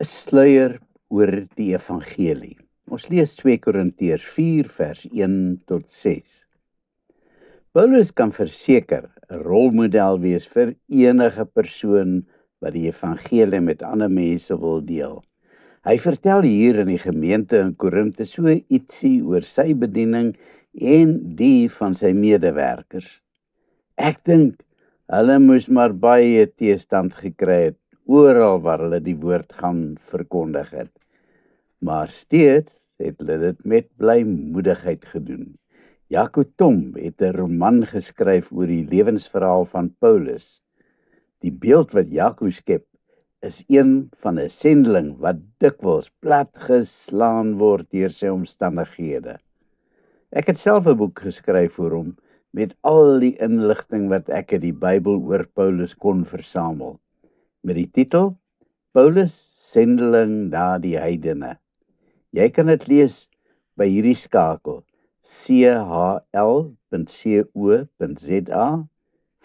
'n sluier oor die evangelie. Ons lees 2 Korintiërs 4 vers 1 tot 6. Paulus kan verseker 'n rolmodel wees vir enige persoon wat die evangelie met ander mense wil deel. Hy vertel hier in die gemeente in Korinthe so ietsie oor sy bediening en die van sy medewerkers. Ek dink hulle moes maar baie teestand gekry het oral waar hulle die woord gaan verkondig het. Maar steeds het hulle dit met blymoedigheid gedoen. Jaco Tom het 'n roman geskryf oor die lewensverhaal van Paulus. Die beeld wat Jaco skep is een van 'n sendeling wat dikwels platgeslaan word deur sy omstandighede. Ek het self 'n boek geskryf oor hom met al die inligting wat ek uit die Bybel oor Paulus kon versamel, met die titel Paulus, sendeling na die heidene. Jy kan dit lees by hierdie skakel chl.co.za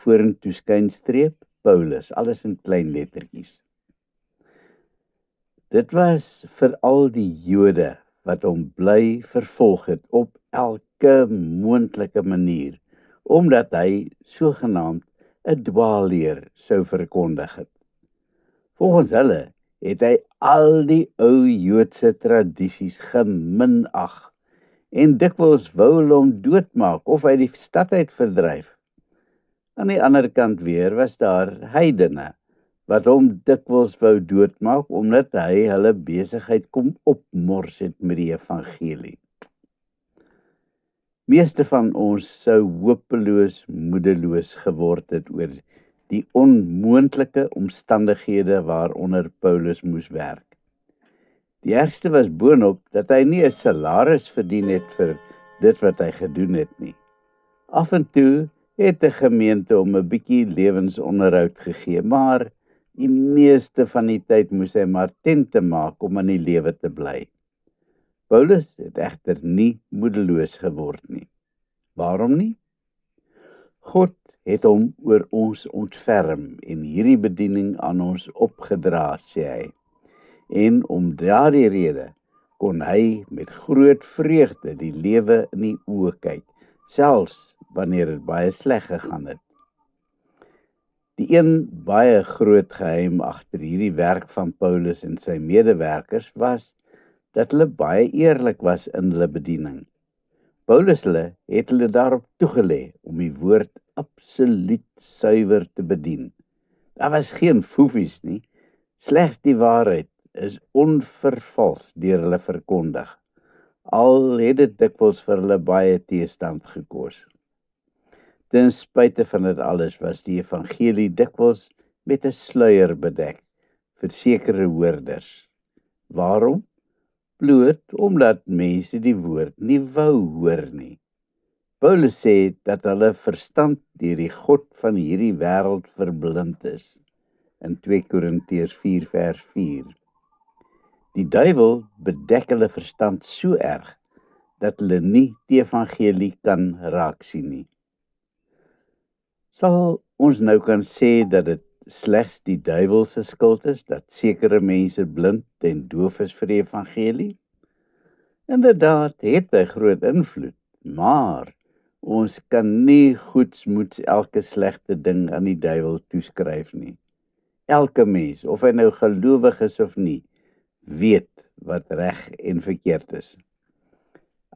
vorentoe skynstreep Paulus, alles in klein lettertjies. Dit was vir al die Jode wat hom bly vervolg het op elke moontlike manier, omdat hy sogenaamd 'n dwaalleer sou verkondig het. Volgens hulle het hy al die ou Joodse tradisies geminag en dikwels wou hulle hom doodmaak of uit die stad uit verdryf. Aan die ander kant weer was daar heidene wat hom dikwels wou doodmaak omdat hy hulle besigheid kom opmors het met die evangelie. Meeste van ons sou hopeloos moedeloos geword het oor die onmoontlike omstandighede waaronder Paulus moes werk. Die ergste was boonop dat hy nie 'n salaris verdien het vir dit wat hy gedoen het nie. Af en toe het 'n gemeente hom 'n bietjie lewensonderhoud gegee, maar die meeste van die tyd moes hy maar tente maak om in die lewe te bly. Paulus het egter nie moedeloos geword nie. Waarom nie? God het hom oor ons ontferm en hierdie bediening aan ons opgedra, sê hy. En om daardie rede kon hy met groot vreugde die lewe in die oë kyk, selfs wanneer dit baie sleg gegaan het. Die een baie groot geheim agter hierdie werk van Paulus en sy medewerkers was dat hulle baie eerlik was in hulle bediening. Paulus het hulle daarop toegelê om die woord absoluut suiwer te bedien. Daar was geen foefies nie, slegs die waarheid is onvervals deur hulle verkondig, al het dit dikwels vir hulle baie teestand gekos. Ten spyte van dit alles was die evangelie dikwels met 'n sluier bedek vir sekere hoorders. Waarom? Bloot omdat mense die woord nie wou hoor nie. Paulus sê dat hulle verstand deur die god van hierdie wêreld verblind is, in 2 Korintiërs 4 vers 4. Die duiwel bedek hulle verstand so erg, dat hulle nie die evangelie kan raak sien nie. Sal ons nou kan sê dat dit slegs die duiwel se skuld is, dat sekere mense blind en doof is vir die evangelie? Inderdaad het hy groot invloed, maar ons kan nie goedsmoeds elke slegte ding aan die duiwel toeskryf nie. Elke mens, of hy nou gelowig is of nie, weet wat reg en verkeerd is.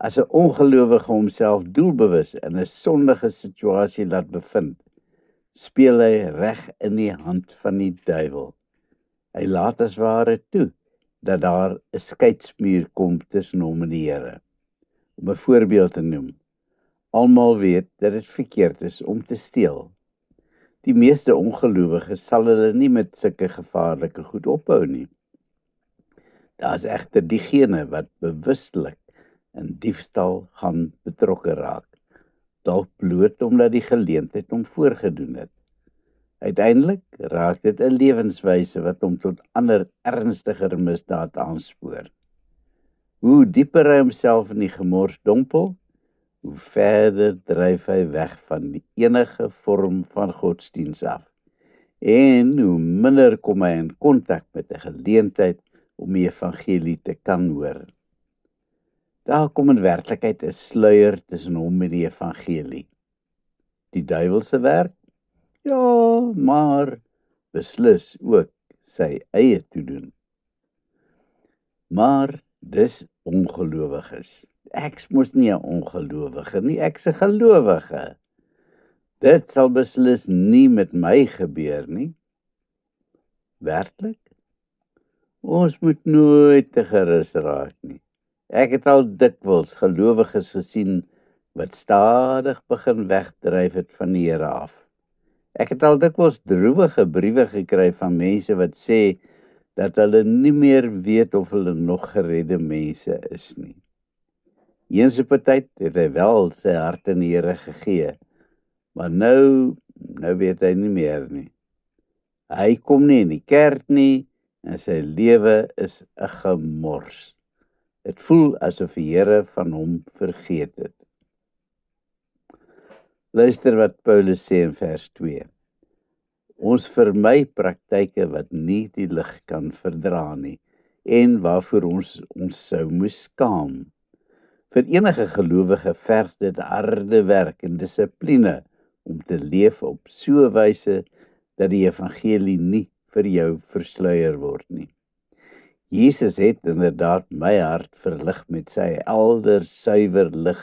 As 'n ongelowige homself doelbewus in 'n sondige situasie laat bevind, speel hy reg in die hand van die duiwel. Hy laat as ware toe dat daar 'n skeidsmuur kom tussen hom en die Here. Om 'n voorbeeld te noem, almal weet dat dit verkeerd is om te steel. Die meeste ongelowiges sal hulle nie met sulke gevaarlike goed ophou nie. Daar is egter diegene wat bewustelik in diefstal gaan betrokke raak, dalk bloot omdat die geleentheid hom voorgedoen het. Uiteindelik raak dit 'n lewenswyse wat hom tot ander ernstiger misdaad aanspoor. Hoe dieper hy homself in die gemors dompel, hoe verder dryf hy weg van die enige vorm van godsdiens af. En hoe minder kom hy in kontak met 'n geleentheid om die evangelie te kan hoor. Daar kom in werklikheid 'n sluier tussen hom en die evangelie. Die duiwelse werk? Ja, maar beslis ook sy eie toedoen. Maar dis ongelowiges. Ek's mos nie 'n ongelowige nie, ek's 'n gelowige. Dit sal beslis nie met my gebeur nie. Werklik? Ons moet nooit te gerus raak nie. Ek het al dikwels gelowiges gesien wat stadig begin wegdryf het van die Here af. Ek het al dikwels droewige briewe gekry van mense wat sê dat hulle nie meer weet of hulle nog geredde mense is nie. Eens op 'n tyd het hy wel sy hart in die Here gegee, maar nou weet hy nie meer nie. Hy kom nie in die kerk nie en sy lewe is 'n gemors. Dit voel asof die Here van hom vergeet het. Luister wat Paulus sê in vers 2. Ons vermy praktyke wat nie die lig kan verdra nie en waarvoor ons sou moes skaam. Vir enige gelowige verg dit harde werk en dissipline om te leef op so 'n wyse dat die evangelie nie vir jou versluier word nie. Jesus het inderdaad my hart verlig met sy helder, suiwer lig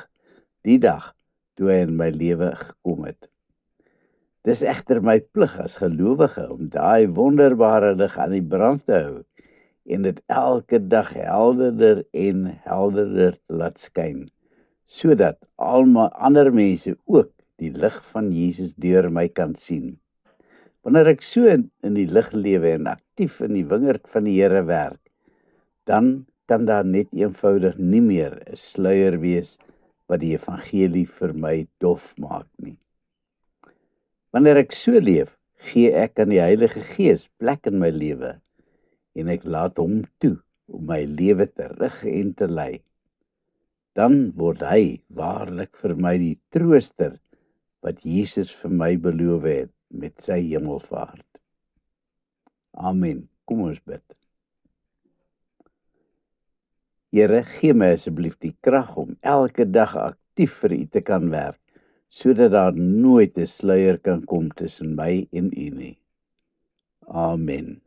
die dag toe hy in my lewe gekom het. Dis egter my plig as gelowige om daai wonderbare lig aan die brand te hou en dit elke dag helderder en helderder te laat skyn, sodat almal ander mense ook die lig van Jesus deur my kan sien. Wanneer ek so in die lig lewe en aktief in die wingerd van die Here werk, dan kan daar net eenvoudig nie meer 'n sluier wees wat die evangelie vir my dof maak nie. Wanneer ek so leef, gee ek aan die Heilige Gees plek in my lewe en ek laat hom toe om my lewe te rig en te lei. Dan word hy waarlik vir my die trooster wat Jesus vir my beloof het met sy hemelvaart. Amen. Kom ons bid. Here, gee my asseblief die krag om elke dag aktief vir U te kan werk, sodat daar nooit 'n sluier kan kom tussen my en U nie. Amen.